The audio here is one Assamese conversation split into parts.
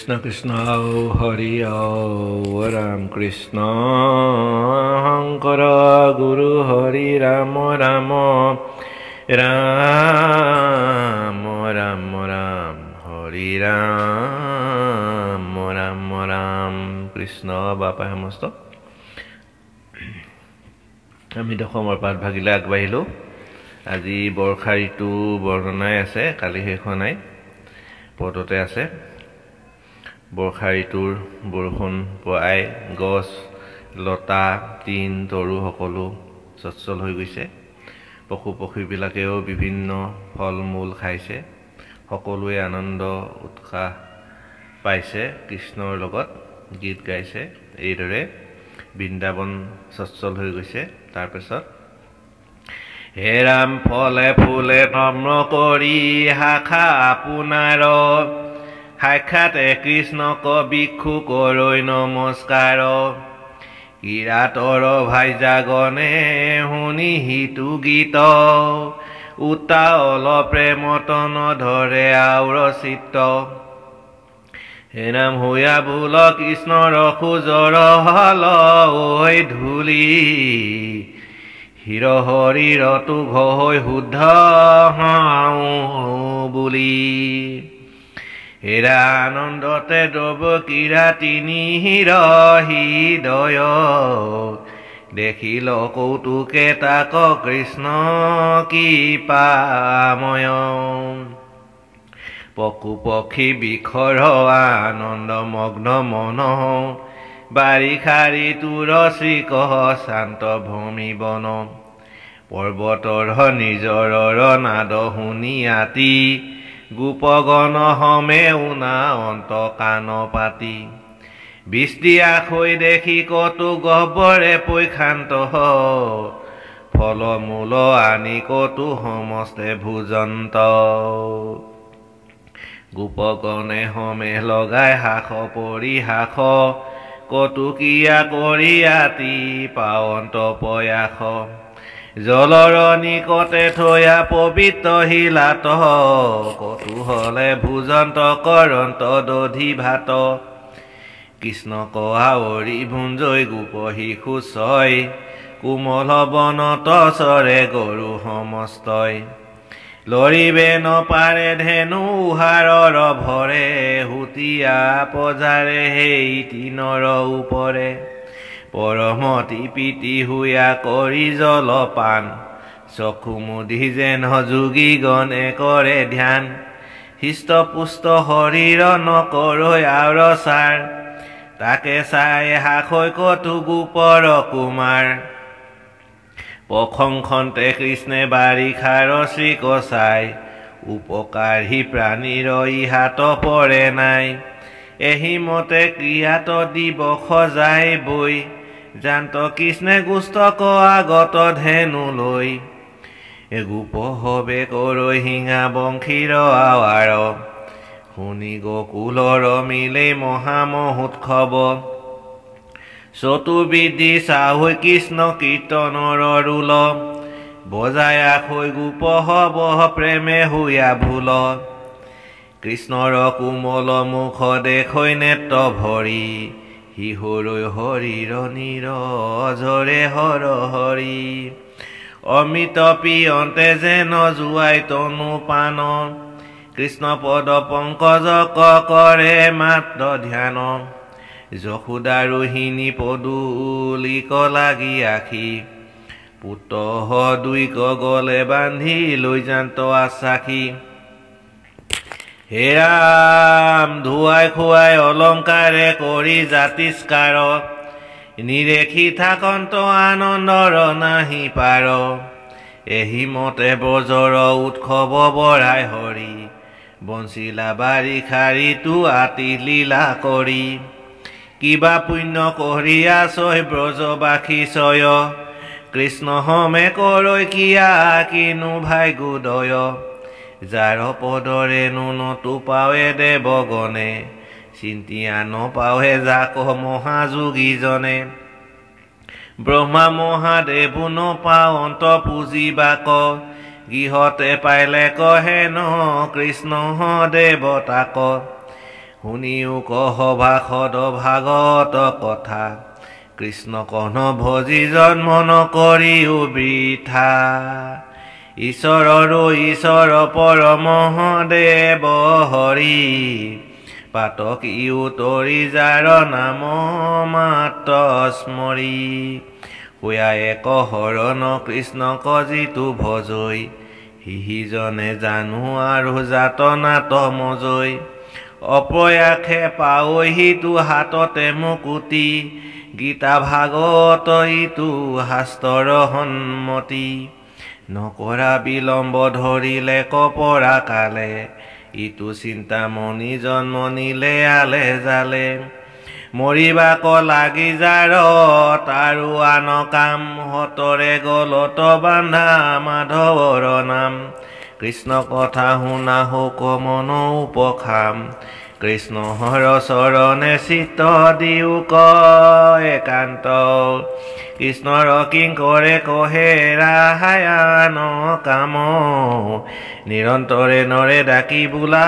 Krishna Krishna Hari Ram Krishna Hankara Guru Hari Rama Rama Rama Rama Ram Hari Rama Rama Ram Krishna Bapa Hamasto আমি দশমৰ পাঠ ভাগিলে আগবাঢ়িলো আজি বৰ্ষা ঋতু বৰ্ণনাই আছে কালি হেখন নাই পদতে আছে বৰ্ষা ঋতুৰ বৰষুণ পৰাই গছ লতা তিন তৰু সকলো সচ্ছল হৈ গৈছে পশু পক্ষীবিলাকেও বিভিন্ন ফল মূল খাইছে সকলোৱে আনন্দ উৎসাহ পাইছে কৃষ্ণৰ লগত গীত গাইছে এইদৰে বৃন্দাবন সচ্ছল হৈ গৈছে তাৰ পিছত হে ৰাম ফলে ফুলে নম্ৰ কৰি শাখা আপোনাৰ সাক্ষাতে কৃষ্ণক ভিক্ষু কৰৈ নমস্কাৰ কিৰাতৰ ভাইজাগনে শুনি হিতু গীত উতাল প্ৰেমতন ধৰে আউৰ চিত্ত হে নাম হৈয়া ভুল কৃষ্ণৰ খোজৰ হল ঐ ধূলি হিৰ শৰীৰতো ভয় শুদ্ধ বুলি হেৰা আনন্দতে দ্ৰৱ কিৰা তিনি হিৰ হৃদয় দেখিল কৌতুকে তাক কৃষ্ণ কৃপাময় পশু পক্ষী বিখৰ আনন্দ মগ্ন মন বাৰিষা ঋতুৰ শ্ৰীকহ শান্ত ভূমি বন পৰ্বতৰ নিজৰৰ নাদ শুনি আতি গোপগণ হমে উনা অন্ত কাণ পাতি বৃষ্টি আখৈ দেখি কতো গহ্বৰে পৈখান্ত ফল মূল আনি কতো সমস্তে ভোজন্ত গোপগণে হমে লগাই হাস পৰিহাস কটুকিয়া কৰি আতি পাৱন্ত পয়াস জলৰ নিকটে থৈয়া পবিত্ৰ শিলাত কৌতূহলে ভোজন্ত কৰন্ত দধি ভাত কৃষ্ণ কহাৱৰী ভুঞ্জৈ গোপ শিশু ছয় কোমল বনত চৰে গৰু সমস্তই লৰিবে নপাৰে ধেনু উহাৰৰ ভৰে হুতীয়া পজাৰে সেই তিনৰ ওপৰে পৰমতি পিতি হুয়া কৰি জলপান চকু মুদি যেন যোগী গণে কৰে ধ্যান হৃষ্ট পুষ্ট শৰীৰ নকৰৈ আউৰ চাৰ তাকে চাই হাসৈ কতো গোপৰ কুমাৰ পখংখন্তে কৃষ্ণে বাৰিষাৰ শ্ৰীকচাই উপকাৰী প্ৰাণীৰ ইহাত পৰে নাই এহিমতে ক্ৰিয়াত দিব সজাই বৈ জান্ত কৃষ্ণে গুস্তক আগত ধেনু লৈ গোপ হবে কৰৈ হিঙা বংশীৰ আৱাৰ শুনি গোকুলৰ মিলে মহামহোৎসৱ চতুৰ্বিধি চাহৈ কৃষ্ণ কীৰ্তনৰ ৰোল বজাই আখৈ গোপ হব প্ৰেমে হুয়া ভুল কৃষ্ণৰ কোমল মুখ দেখৈ নেত্ৰ ভৰি শিশুৰৈ শৰীৰ নিৰজৰে হৰ হৰি অমিত পিয়ন্তে যেন জুৱাই তনু পান কৃষ্ণ পদ পংকজক কৰে মাত্ৰ ধ্যান যশোদা ৰোহিণী পদূলিক লাগি আখি পুতহ দুইক গলে বান্ধি লৈ যান্ত আচাখি হে ৰাম ধুৱাই খুৱাই অলংকাৰে কৰি জাতিস্কাৰ নিৰেখি থাকন্ত আনন্দৰ নাহি পাৰ এহিমতে বজৰ উৎসৱ বঢ়াই হৰি বঞ্চিলা বাৰিষা ঋতু আতি লীলা কৰি কিবা পুণ্য কৰি আছয় ব্ৰজবাসী ছয় কৃষ্ণ হমে কৰৈ কিয়া কিনো ভাগ্যোদয় যাৰ পদৰে নুনতো পাৱে দেৱগণে চিন্তিয়া নপাৱে যাক মহাযোগীজনে ব্ৰহ্মা মহাদেৱ নপাৱন্ত পুজিবাক গৃহতে পাইলে কহে ন কৃষ্ণ দেৱতাক শুনিও কহ ভাষদ ভাগত কথা কৃষ্ণ কহন ভজি জন্ম নকৰিও বৃথা ঈশ্বৰৰো ঈশ্বৰ পৰমহদেৱ হৰি পাতক ইউ তৰি যাৰ নাম মাত্ৰ স্মৰি হোয়া এক হৰণ কৃষ্ণক যিটো ভজৈ সিজনে জানো আৰু যাতনাত মজৈ অপ্ৰয়াসে পাৱহিতো হাততে মুকুতি গীতা ভাগৱত ইটো শাস্ত্ৰৰ সন্মতি নকৰা বিলম্ব ধৰিলে কপৰা কালে ইটো চিন্তামণি জন্ম নিলে আলে জালে মৰিবাক লাগি যাৰ তাৰো আন কাম হতৰে গলত বান্ধা মাধৱৰ নাম কৃষ্ণ কথা শুনা হোক মন উপখাম কৃষ্ণ হৰ চৰণে চিত্ত দিও একান্ত কৃষ্ণৰ কিংকৰে কহে ৰাহায়ান কাম নিৰন্তৰে নৰে ডাকি বোলা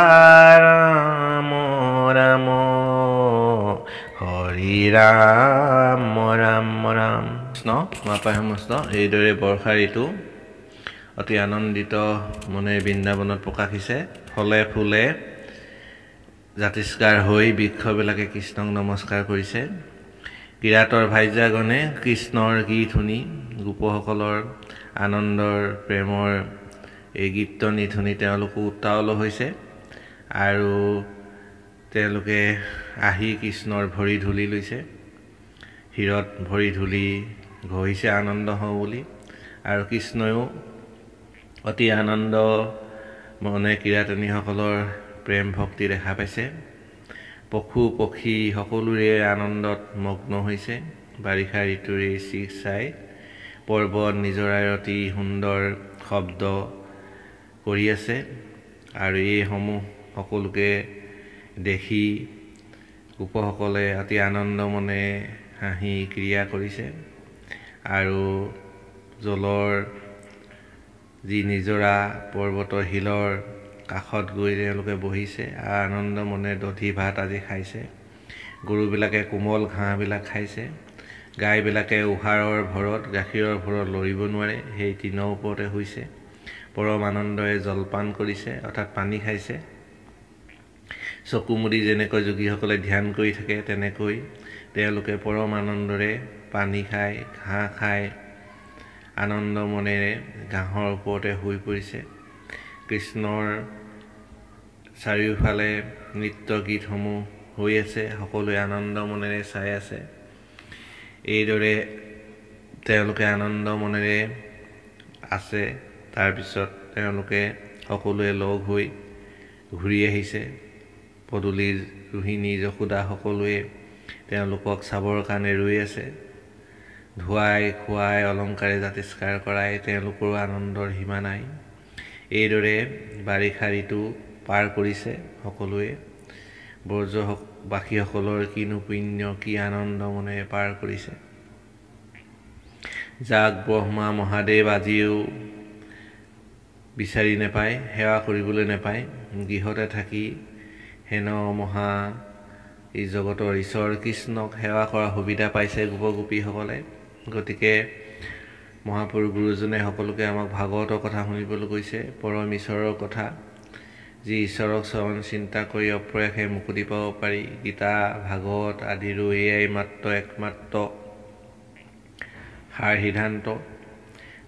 ৰাম ৰাম হৰি ৰাম ৰাম ৰাম কৃষ্ণ মাপাই সমস্ত এইদৰে বৰ্ষা ঋতু অতি আনন্দিত মনে বৃন্দাবনত প্ৰকাশিছে ফলে ফুলে জাতিষ্কাৰ হৈ বৃক্ষবিলাকে কৃষ্ণক নমস্কাৰ কৰিছে কিৰাতৰ ভাইজাগণে কৃষ্ণৰ গীত শুনি গোপসকলৰ আনন্দৰ প্ৰেমৰ এই গীতনি শুনি তেওঁলোকো উত্তাৱল হৈছে আৰু তেওঁলোকে আহি কৃষ্ণৰ ভৰি ধূলি লৈছে শিৰত ভৰি ধূলি ঘঁহিছে আনন্দ হওঁ বুলি আৰু কৃষ্ণয়ো অতি আনন্দ মনে কিৰাতনীসকলৰ প্ৰেম ভক্তি দেখা পাইছে পশু পক্ষী সকলোৰে আনন্দত মগ্ন হৈছে বাৰিষা ঋতুৰ এই চিক চাই পৰ্বত নিজৰাৰ অতি সুন্দৰ শব্দ কৰি আছে আৰু এইসমূহ সকলোকে দেখি গোপসকলে অতি আনন্দ মনে হাঁহি ক্ৰিয়া কৰিছে আৰু জলৰ যি নিজৰা পৰ্বতৰ শিলৰ কাষত গৈ তেওঁলোকে বহিছে আৰু আনন্দ মনে দধি ভাত আজি খাইছে গৰুবিলাকে কোমল ঘাঁহবিলাক খাইছে গাইবিলাকে উহাৰৰ ভৰত গাখীৰৰ ভৰত লৰিব নোৱাৰে সেই টিনৰ ওপৰতে শুইছে পৰম আনন্দৰে জলপান কৰিছে অৰ্থাৎ পানী খাইছে চকু মুদি যেনেকৈ যোগীসকলে ধ্যান কৰি থাকে তেনেকৈ তেওঁলোকে পৰম আনন্দৰে পানী খায় ঘাঁহ খায় আনন্দ মনেৰে ঘাঁহৰ ওপৰতে শুই পৰিছে কৃষ্ণৰ চাৰিওফালে নৃত্য গীতসমূহ হৈ আছে সকলোৱে আনন্দ মনেৰে চাই আছে এইদৰে তেওঁলোকে আনন্দ মনেৰে আছে তাৰপিছত তেওঁলোকে সকলোৱে লগ হৈ ঘূৰি আহিছে পদূলিৰ ৰোহিণী যশোদা সকলোৱে তেওঁলোকক চাবৰ কাৰণে ৰৈ আছে ধুৱাই খুৱাই অলংকাৰে জাতিষ্কাৰ কৰাই তেওঁলোকৰো আনন্দৰ সীমা নাই এইদৰে বাৰিষা ঋতু পাৰ কৰিছে সকলোৱে ব্ৰজবাসীসকলৰ কিনো পুণ্য কি আনন্দ মনে পাৰ কৰিছে যাক ব্ৰহ্মা মহাদেৱ আজিও বিচাৰি নেপায় সেৱা কৰিবলৈ নেপায় গৃহতে থাকি হেন মহা এই জগতৰ ঈশ্বৰ কৃষ্ণক সেৱা কৰা সুবিধা পাইছে গোপগোপীসকলে গতিকে মহাপুৰুষ গুৰুজনে সকলোকে আমাক ভাগৱতৰ কথা শুনিবলৈ কৈছে পৰম ঈশ্বৰৰ কথা যি ঈশ্বৰক চৰণ চিন্তা কৰি অপ্ৰয়াসে মুকুতি পাব পাৰি গীতা ভাগৱত আদিৰো এয়াই মাত্ৰ একমাত্ৰ সাৰ সিদ্ধান্ত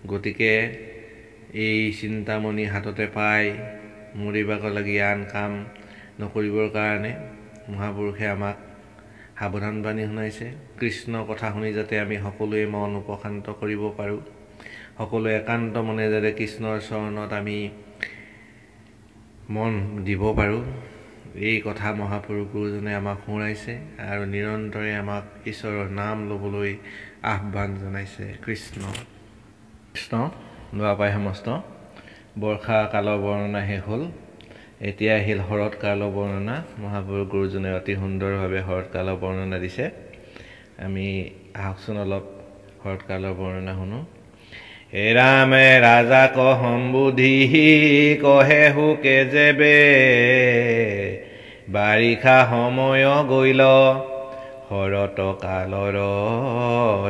গতিকে এই চিন্তামণি হাততে পাই মৰিবাক লাগি আন কাম নকৰিবৰ কাৰণে মহাপুৰুষে আমাক সাৱধান বাণী শুনাইছে কৃষ্ণ কথা শুনি যাতে আমি সকলোৱে মন উপশান্ত কৰিব পাৰোঁ সকলোৱে একান্ত মনে যাতে কৃষ্ণৰ চৰণত আমি মন দিব পাৰোঁ এই কথা মহাপুৰুষ গুৰুজনে আমাক শুনাইছে আৰু নিৰন্তৰে আমাক ঈশ্বৰৰ নাম ল'বলৈ আহ্বান জনাইছে কৃষ্ণ কৃষ্ণ বাপাই সমস্ত বৰ্ষা কালৰ বৰ্ণনা শেষ হ'ল এতিয়া আহিল শৰৎ কালৰ বৰ্ণনা মহাপুৰুষ গুৰুজনে অতি সুন্দৰভাৱে শৰৎ কালৰ বৰ্ণনা দিছে আমি আহকচোন অলপ শৰৎ কালৰ বৰ্ণনা শুনো হে ৰামে ৰাজাক সম্বোধি কহে হুকে যেবে বাৰিষা সময় গৈল শৰৎ কালৰ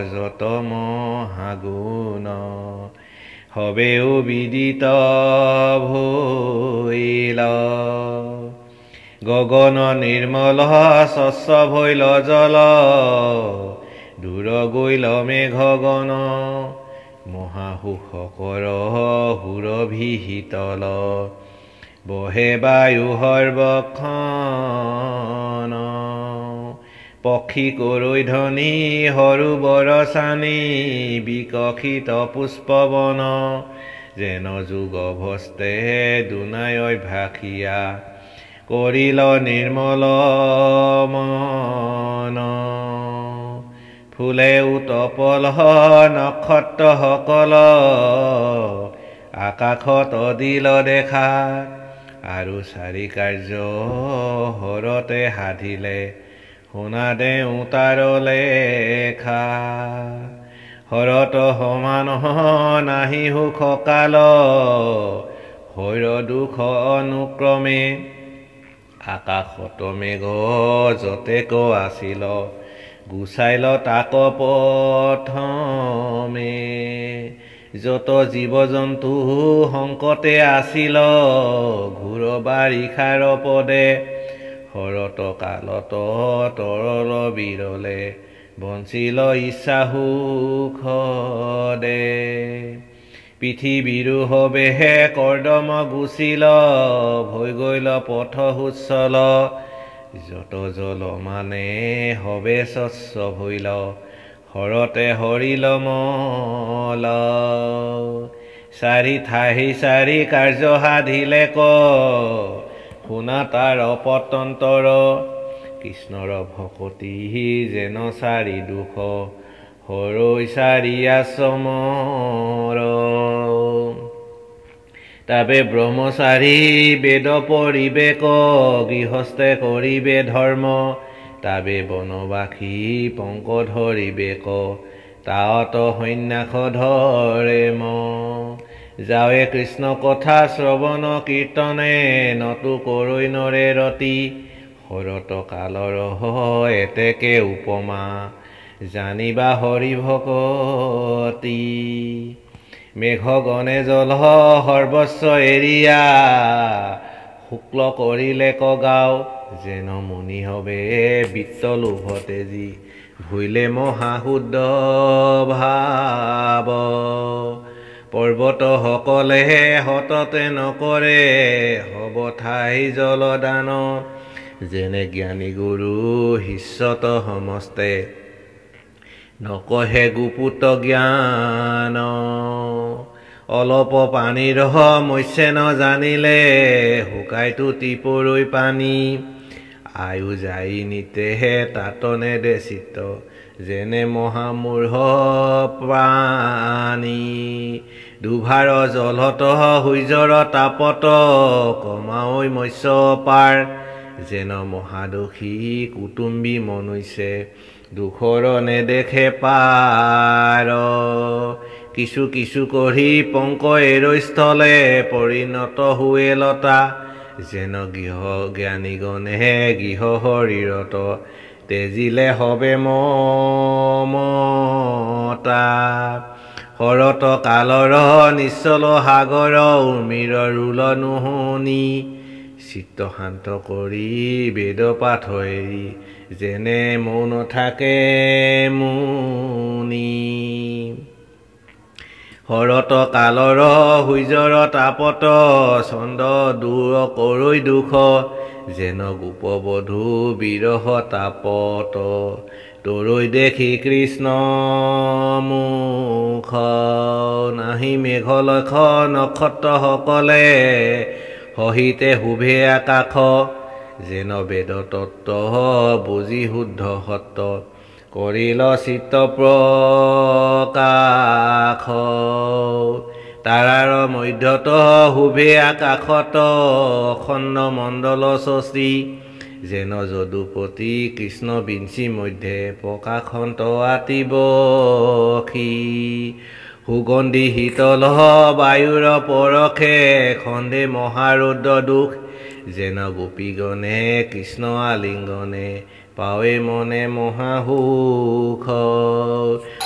যত মহাগুণ হবেও বিদিত ভৈল গগন নিৰ্মল স্বচ্ছ ভৈল জল দূৰ গৈল মেঘগণ মহাসুখকৰ সুৰভি শীতল বহে বায়ু সৰ্বক্ষণ পক্ষী কৰৈ ধ্বনি সৰু বৰচানি বিকশিত পুষ্পবন যেন যুগভস্তে দুনায় ভাষিয়া কৰিল নিৰ্মল মন ফুলে উতপল নক্ষত্ৰসকল আকাশত দিল দেখা আৰু চাৰি কাৰ্য হৰতে সাধিলে শুনা দেউ তাৰ লেখা হৰত সমান নাহি সুখ কাল হৈৰ দুখ অনুক্ৰমে আকাশত মেঘ যতেক আছিল গুচাইল তাক প্ৰথমে যত জীৱ জন্তু সংকটে আছিল ঘোৰ বাৰিষাৰ পদে শৰৎ কালত তৰল বিৰলে বঞ্চিল ইচ্ছা সুখ দে পৃথিৱীৰো হবেহে কৰ্দম গুচিল হৈ গল পথ সুচল যত জল মানে হবে স্বচ্ছ ভৈল শৰতে হৰিল মল চাৰি ঠাহি চাৰি কাৰ্য সাধিলে ক শুনা তাৰ অপতন্তৰ কৃষ্ণৰ ভকতি যেন চাৰি দুখ হৰৈ চাৰি আশ্ৰমৰ তাবে ব্ৰহ্মচাৰী বেদ পৰিবেক গৃহস্থে কৰিবে ধৰ্ম তাবে বনবাসী পংক ধৰিবেক তাত সন্ন্যাস ধৰে ম যাৱে কৃষ্ণ কথা শ্ৰৱণ কীৰ্তনে নতু কৰৈ নৰে ৰতি শৰৎ কালৰ এতেকে উপমা জানিবা হৰি ভকতি মেঘগণে জল সৰ্বস্ব এৰিয়া শুক্ল কৰিলে কগাও যেন মুনি হবে বিত্ত লোভতে যি ভুইলে মহাশুদ্ধ ভাৱ পৰ্বত সকলে হততে নকৰে হব ঠাই জলদান যেনে জ্ঞানী গুৰু শিষ্যত সমস্তে নকহে গুপুত জ্ঞান অলপ পানীৰ মৎস্যে নজানিলে শুকাইতো টিপৰৈ পানী আয়ু যাই নিতেহে তাত নেদে চিত্ত যেনে মহামূঢ় প্ৰাণী দুভাৰ জলত সূৰ্যৰ তাপত কমাঐ মৎস্য পাৰ যেন মহাদোষী কুটুম্বী মনুষ্যে দুখৰ নেদেখে পাৰ কিছু কিছু কৰি পংক এৰৈ স্থলে পৰিণত হুৱে লতা যেন গৃহ জ্ঞানীগণে গৃহ শৰীৰত তেজিলে হবে মমতা শৰৎ কালৰ নিশ্চল সাগৰ উৰ্মিৰ ৰোল নুশুনি চিত্ত শান্ত কৰি বেদ পাঠ এৰি যেনে মৌন থাকে মুনি শৰৎ কালৰ সূৰ্যৰ তাপত ছন্দ দূৰ কৰৈ দুখ যেন গোপবধূ বিৰহ তাপত তৰৈ দেখি কৃষ্ণ মুখ নাহি মেঘ লক্ষ নক্ষত্ৰ সকলে সহিতে শুভে আকাশ যেন বেদ তত্ত্ব বুজি শুদ্ধ সত্য কৰিল চিত্ত প্ৰকাশ তাৰাৰ মধ্যত শুভে আকাশত খণ্ড মণ্ডল শশী যেন যদুপতি কৃষ্ণ বিঞ্চি মধ্যে প্ৰকাশন্ত আতিবসী সুগন্ধি শীতল বায়ুৰ পৰখে খণ্ডে মহাৰুদ্ৰ দুখ যেন গোপীগণে কৃষ্ণ আলিংগনে পাৱে মনে মহাসুখ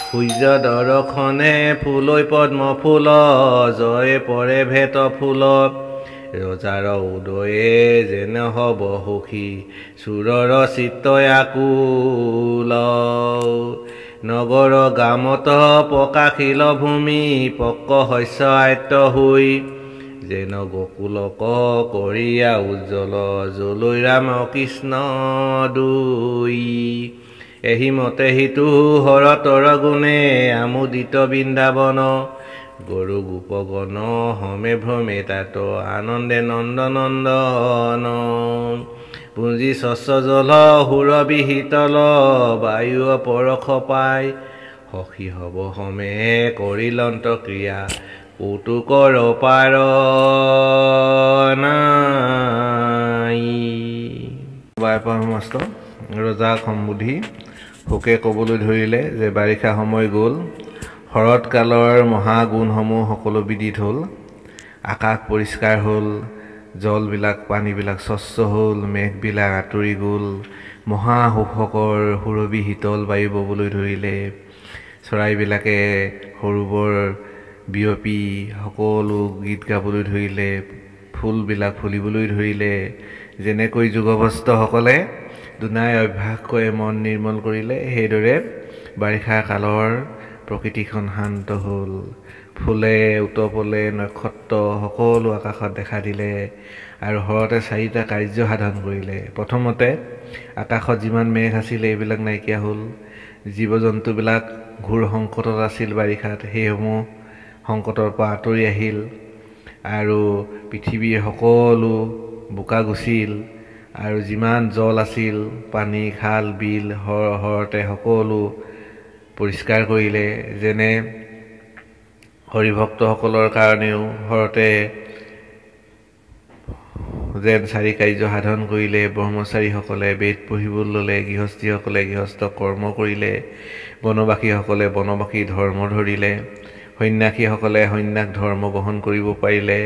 সূৰ্য দৰ্শনে ফুলৈ পদ্ম ফুল জয়ে পৰে ভেট ফুল ৰজাৰ উদয়ে যেন হব সুখী চুৰৰ চিত্ত আকুল নগৰ গামত প্ৰকাশিল ভূমি পক্ক শস্য আয়ত্ত হৈ যেন গোকুলক কৰিয়া উজ্জ্বল জলৈ ৰাম কৃষ্ণ দুই এহিমতে হিতু হৰতৰ গুণে আমোদিত বৃন্দাবন গৰু গোপগণ হমে ভ্ৰমে তাত আনন্দে নন্দনন্দন পুঞ্জি শস্য জল সুৰবি শীতল বায়ু পৰশ পাই সখী হব হমে কৰিলন্ত ক্ৰিয়া কৌতুকৰ পাৰ নাই সমস্ত ৰজাক সম্বোধি শোকে ক'বলৈ ধৰিলে যে বাৰিষা সময় গ'ল শৰৎকালৰ মহাগুণসমূহ সকলো বিদিত হ'ল আকাশ পৰিষ্কাৰ হ'ল জলবিলাক পানীবিলাক স্বচ্ছ হ'ল মেঘবিলাক আঁতৰি গ'ল মহাসুখকৰ সুৰবি শীতল বায়ু ববলৈ ধৰিলে চৰাইবিলাকে সৰুবৰ বিয়পি সকলো গীত গাবলৈ ধৰিলে ফুলবিলাক ফুলিবলৈ ধৰিলে যেনেকৈ যোগভ্ৰষ্টসকলে দুনাই অভ্যাস কৰি মন নিৰ্মল কৰিলে সেইদৰে বাৰিষা কালৰ প্ৰকৃতিখন শান্ত হ'ল ফুলে উতপলে নক্ষত্ৰ সকলো আকাশত দেখা দিলে আৰু হৰতে চাৰিটা কাৰ্য সাধন কৰিলে প্ৰথমতে আকাশত যিমান মেঘ আছিল এইবিলাক নাইকিয়া হ'ল জীৱ জন্তুবিলাক ঘোৰ সংকটত আছিল বাৰিষাত সেইসমূহ সংকটৰ পৰা আঁতৰি আহিল আৰু পৃথিৱীৰ সকলো বোকা গুচিল আৰু যিমান জল আছিল পানী খাল বিল হৰতে সকলো পৰিষ্কাৰ কৰিলে যেনে হৰিভক্তসকলৰ কাৰণেও হৰতে যেন চাৰি কাৰ্য সাধন কৰিলে ব্ৰহ্মচাৰীসকলে বেদ পঢ়িবলৈ ল'লে গৃহস্থীসকলে গৃহস্থ কৰ্ম কৰিলে বনবাসীসকলে বনবাসী ধৰ্ম ধৰিলে সন্ন্যাসীসকলে সন্ন্যাস ধৰ্ম গ্ৰহণ কৰিব পাৰিলে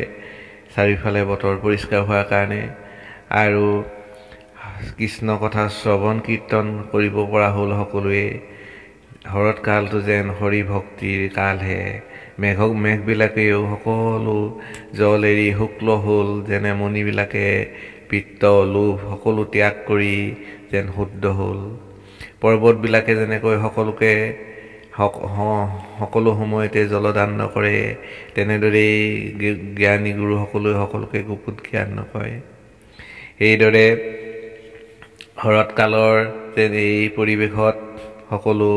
চাৰিওফালে বতৰ পৰিষ্কাৰ হোৱাৰ কাৰণে আৰু কৃষ্ণ কথা শ্ৰৱণ কীৰ্তন কৰিব পৰা হ'ল সকলোৱে শৰৎকালটো যেন হৰি ভক্তিৰ কালহে মেঘবিলাকেও সকলো জল এৰি শুক্ল হ'ল যেনে মণিবিলাকে পিত্ত লোভ সকলো ত্যাগ কৰি যেন শুদ্ধ হ'ল পৰ্বতবিলাকে যেনেকৈ সকলোকে সকলো সময়তে জলদান নকৰে তেনেদৰেই জ্ঞানী গুৰুসকলে সকলোকে গুপুত জ্ঞান নকৰে এইদৰে শৰৎকালৰ যেন এই পৰিৱেশত সকলো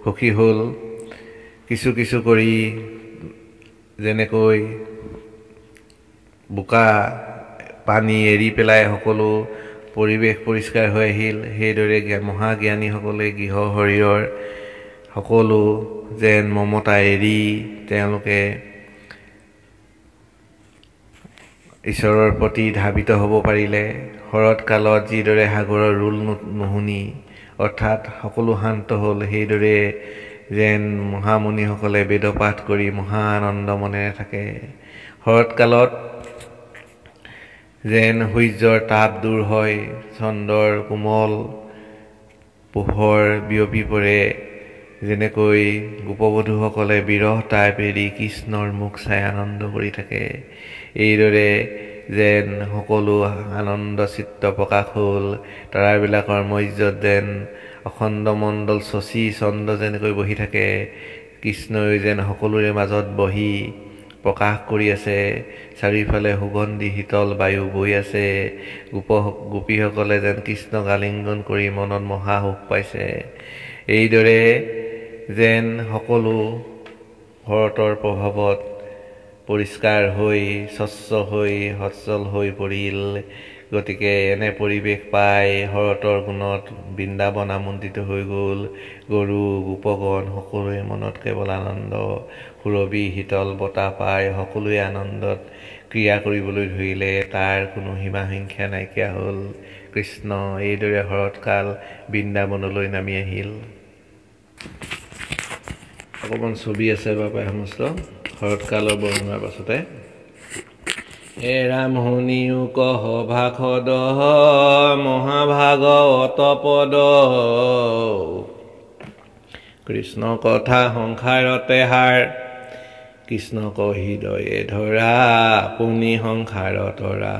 সুখী হ'ল কিছু কিছু কৰি যেনেকৈ বোকা পানী এৰি পেলাই সকলো পৰিৱেশ পৰিষ্কাৰ হৈ আহিল সেইদৰে মহাজ্ঞানীসকলে গৃহ শৰীৰৰ সকলো যেন মমতা এৰি তেওঁলোকে ঈশ্বৰৰ প্ৰতি ধাবিত হ'ব পাৰিলে শৰৎকালত যিদৰে সাগৰৰ ৰোল নুশুনি অৰ্থাৎ সকলো শান্ত হ'ল সেইদৰে যেন মহামুনিসকলে বেদপাঠ কৰি মহা আনন্দ মনেৰে থাকে শৰৎকালত যেন সূৰ্যৰ তাপ দূৰ হয় চন্দ্ৰৰ কোমল পোহৰ বিয়পি পৰে যেনেকৈ গোপবধূসকলে বিৰহ তাপ এৰি কৃষ্ণৰ মুখ চাই আনন্দ কৰি থাকে এইদৰে যেন সকলো আনন্দ চিত্ত প্ৰকাশ হ'ল তৰাবিলাকৰ মৰ্যত যেন অখণ্ড মণ্ডল শশী চন্দ্ৰ যেনেকৈ বহি থাকে কৃষ্ণই যেন সকলোৰে মাজত বহি প্ৰকাশ কৰি আছে চাৰিওফালে সুগন্ধি শীতল বায়ু বৈ আছে গোপীসকলে যেন কৃষ্ণক আলিংগন কৰি মনত মহাসুখ পাইছে এইদৰে যেন সকলো শৰতৰ প্ৰভাৱত পৰিষ্কাৰ হৈ স্বচ্ছ হৈ সচ্ছল হৈ পৰিল গতিকে এনে পৰিৱেশ পাই শৰতৰ গুণত বৃন্দাবন আমন্ত্ৰিত হৈ গ'ল গৰু গোপগণ সকলোৰে মনত কেৱল আনন্দ সুৰবি শীতল বতাহ পাই সকলোৱে আনন্দত ক্ৰিয়া কৰিবলৈ ধৰিলে তাৰ কোনো সীমা সংখ্যা নাইকিয়া হ'ল কৃষ্ণ এইদৰে শৰৎকাল বৃন্দাবনলৈ নামি আহিল অকণমান ছবি আছে বাপাই সমস্ত শৰৎকালৰ বৰ্ণনাৰ পাছতে এৰাম শুনিও কহ ভাষদ মহাভাগৱত পদ কৃষ্ণ কথা সংসাৰতে হাৰ কৃষ্ণক হৃদয়ে ধৰা আপুনি সংসাৰ তৰা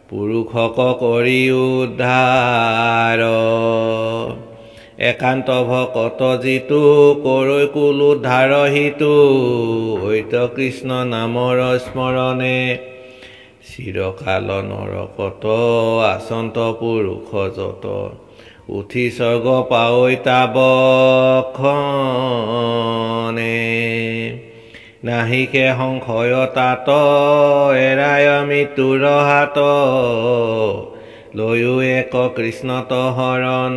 পুৰুষক কৰি উদ্ধাৰ একান্ত ভকত যিটো কৰৈ কুল উদ্ধাৰ হিতু ঐত কৃষ্ণ নামৰ স্মৰণে চিৰকাল নৰকত আচন্ত পুৰুষ যত উঠি স্বৰ্গ পাৱৈ তাবক্ষণে নাহিকে সংশয় তাত এৰাই মৃত্যুৰ হাত লৈও এক কৃষ্ণত শৰণ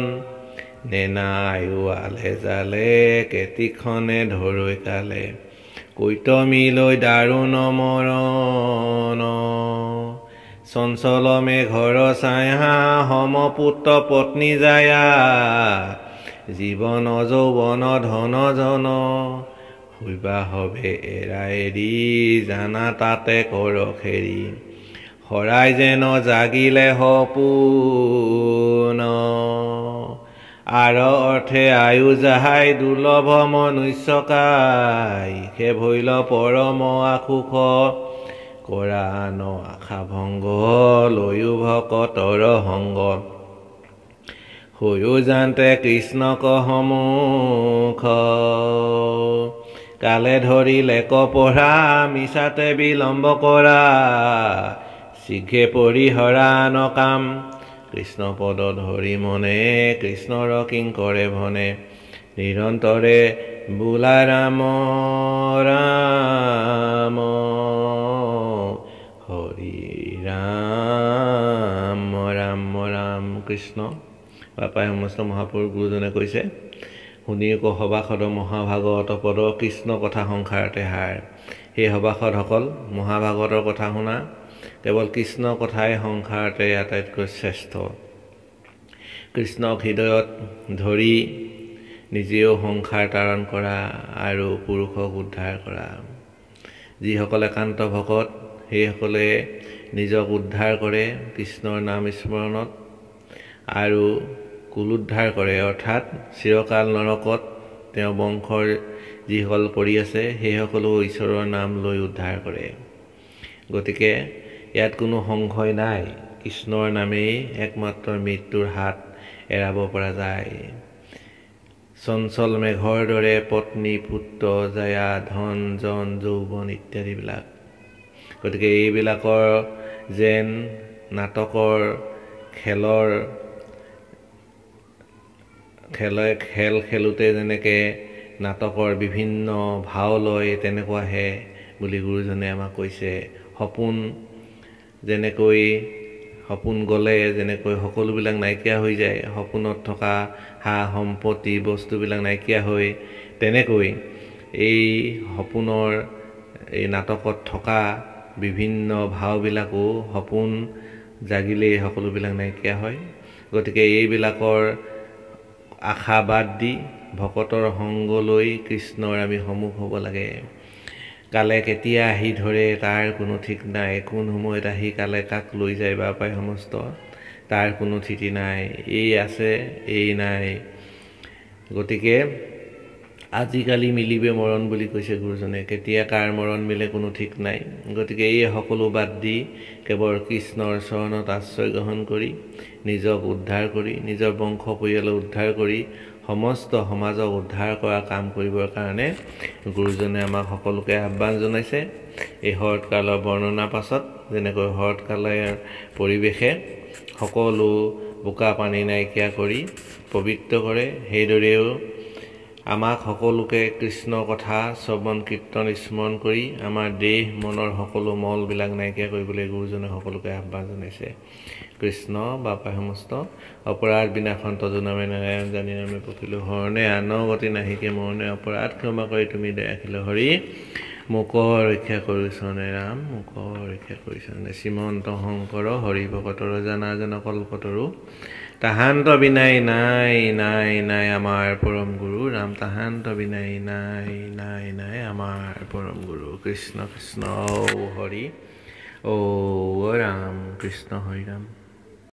নেনায়ো আলে জালে কেতিখনে ধৰৈ কালে কৈতমি লৈ দাৰুণ মৰণ চঞ্চল মেঘৰ ছায়া সমপুত্ৰ পত্নী যায়া জীৱন যৌৱন ধন জন শুইবা হবে এৰা এৰি জানা তাতে কৰ খেৰি শৰাই যেন জাগিলে সপোন আৰ অৰ্থে আয়ু যাহাই দুৰ্লভ মনুষ্যকাই সে ভৈল পৰম আশুষ কৰা ন আশা ভংগ লৈও ভকতৰ সংগ হৈও জানতে কৃষ্ণক সমুখ কালে ধৰিলে কপঢ়া মিছাতে বিলম্ব কৰা শীঘ্ৰে পৰিহৰা নকাম কৃষ্ণ পদ ধৰি মনে কৃষ্ণৰ কিংকৰে ভনে নিৰন্তৰে বোলা ৰাম ৰাম হৰি ৰাম ৰাম ৰাম কৃষ্ণ বাপাই সমস্ত মহাপুৰুষ গুৰুজনে কৈছে শুনি কহ সভাসদ মহাভাগৱত পদ কৃষ্ণ কথা সংসাৰতে হাৰ সেই সভাসদসকল মহাভাগৱতৰ কথা শুনা কেৱল কৃষ্ণ কথাই সংসাৰতে আটাইতকৈ শ্ৰেষ্ঠ কৃষ্ণক হৃদয়ত ধৰি নিজেও সংসাৰ তাৰণ কৰা আৰু পুৰুষক উদ্ধাৰ কৰা যিসকল একান্ত ভকত সেইসকলে নিজক উদ্ধাৰ কৰে কৃষ্ণৰ নাম স্মৰণত আৰু কুল উদ্ধাৰ কৰে অৰ্থাৎ চিৰকাল নৰকত তেওঁ বংশৰ যিসকল পৰি আছে সেইসকলো ঈশ্বৰৰ নাম লৈ উদ্ধাৰ কৰে গতিকে ইয়াত কোনো সংশয় নাই কৃষ্ণৰ নামেই একমাত্ৰ মৃত্যুৰ হাত এৰাব পৰা যায় চঞ্চল মেঘৰ দৰে পত্নী পুত্ৰ জায়া ধন জন যৌৱন ইত্যাদিবিলাক গতিকে এইবিলাকৰ যেন নাটকৰ খেল খেলোঁতে যেনেকৈ নাটকৰ বিভিন্ন ভাও লয় তেনেকুৱাহে বুলি গুৰুজনে আমাক কৈছে সপোন যেনেকৈ সপোন গ'লে যেনেকৈ সকলোবিলাক নাইকিয়া হৈ যায় সপোনত থকা সা সম্পত্তি বস্তুবিলাক নাইকিয়া হৈ তেনেকৈ এই সপোনৰ এই নাটকত থকা বিভিন্ন ভাওবিলাকো সপোন জাগিলেই সকলোবিলাক নাইকিয়া হয় গতিকে এইবিলাকৰ আশা বাদ দি ভকতৰ সংগ লৈ কৃষ্ণৰ আমি সন্মুখ হ'ব লাগে কালে কেতিয়া আহি ধৰে তাৰ কোনো ঠিক নাই কোন সময়ত আহি কালে কাক লৈ যায় বা পায় সমস্ত তাৰ কোনো ঠিতি নাই এই আছে এই নাই গতিকে আজিকালি মিলিবে মৰণ বুলি কৈছে গুৰুজনে কেতিয়া কাৰ মৰণ মিলে কোনো ঠিক নাই গতিকে এই সকলো বাদ দি কেৱল কৃষ্ণৰ চৰণত আশ্ৰয় গ্ৰহণ কৰি নিজক উদ্ধাৰ কৰি নিজৰ বংশ পৰিয়ালক উদ্ধাৰ কৰি সমস্ত সমাজক উদ্ধাৰ কৰা কাম কৰিবৰ কাৰণে গুৰুজনে আমাক সকলোকে আহ্বান জনাইছে এই শৰৎকালৰ বৰ্ণনা পাছত যেনেকৈ শৰৎকালৰ পৰিৱেশে সকলো বোকা পানী নাইকিয়া কৰি পবিত্ৰ কৰে সেইদৰেও আমাক সকলোকে কৃষ্ণ কথা শ্ৰৱণ কীৰ্তন স্মৰণ কৰি আমাৰ দেহ মনৰ সকলো মলবিলাক নাইকিয়া কৰিবলৈ গুৰুজনে সকলোকে আহ্বান জনাইছে কৃষ্ণ বাপাই সমস্ত অপৰাধ বিনাশন তজনামে নাৰায়ণ জানি নামে পখিলো হৰণে আন গতি নাহিকে মৰণে অপৰাধ ক্ষমা কৰি তুমি দয়াখিল হৰি মোক ৰক্ষা কৰিছনে ৰাম মোক ৰক্ষা কৰিছনে শ্ৰীমন্ত শংকৰ হৰি ভকতৰ জানা জন কল্পতৰু তাহান্ত বিনাই নাই নাই নাই আমাৰ পৰম গুৰু ৰাম তাহান্ত বিনাই নাই নাই নাই আমাৰ পৰম গুৰু কৃষ্ণ কৃষ্ণ হৰি ও ৰাম কৃষ্ণ হৰি ৰাম।